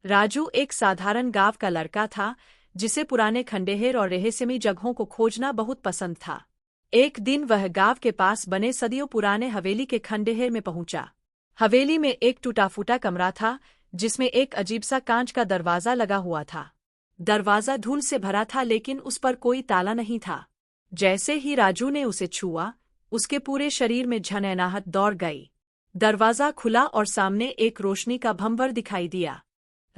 राजू एक साधारण गांव का लड़का था, जिसे पुराने खंडहर और रहस्यमयी जगहों को खोजना बहुत पसंद था। एक दिन वह गांव के पास बने सदियों पुराने हवेली के खंडहर में पहुंचा। हवेली में एक टूटा-फूटा कमरा था, जिसमें एक अजीब सा कांच का दरवाजा लगा हुआ था। दरवाजा धूल से भरा था, लेकिन उस पर कोई ताला नहीं था। जैसे ही राजू ने उसे छुआ, उसके पूरे शरीर में झनझनाहट दौड़ गई। दरवाजा खुला और सामने एक रोशनी का भंवर दिखाई दिया।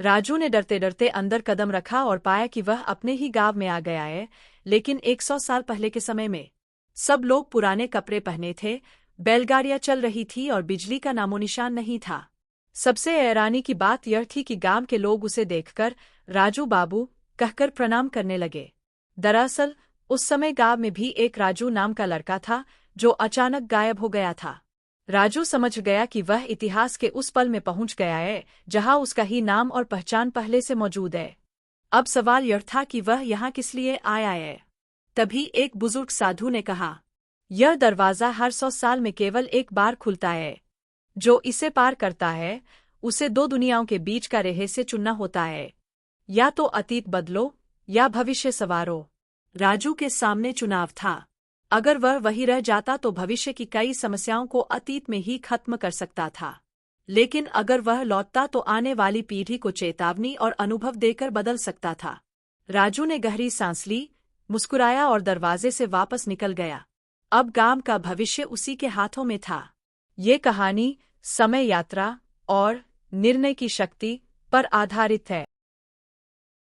राजू ने डरते-डरते अंदर कदम रखा और पाया कि वह अपने ही गांव में आ गया है, लेकिन 100 साल पहले के समय में। सब लोग पुराने कपड़े पहने थे, बैलगाड़ियां चल रही थी और बिजली का नामोनिशान नहीं था। सबसे हैरानी की बात यह थी कि गांव के लोग उसे देखकर राजू बाबू कहकर प्रणाम करने लगे। दरअसल उस समय गांव में भी एक राजू नाम का लड़का था, जो अचानक गायब हो गया था। राजू समझ गया कि वह इतिहास के उस पल में पहुंच गया है, जहां उसका ही नाम और पहचान पहले से मौजूद है। अब सवाल यह था कि वह यहाँ किस लिए आया है। तभी एक बुजुर्ग साधु ने कहा, यह दरवाजा हर 100 साल में केवल एक बार खुलता है। जो इसे पार करता है, उसे दो दुनियाओं के बीच का रहस्य चुनना होता है। या तो अतीत बदलो या भविष्य संवारो। राजू के सामने चुनाव था। अगर वह वही रह जाता तो भविष्य की कई समस्याओं को अतीत में ही खत्म कर सकता था, लेकिन अगर वह लौटता तो आने वाली पीढ़ी को चेतावनी और अनुभव देकर बदल सकता था। राजू ने गहरी सांस ली, मुस्कुराया और दरवाजे से वापस निकल गया। अब गांव का भविष्य उसी के हाथों में था। ये कहानी समय, यात्रा और निर्णय की शक्ति पर आधारित है।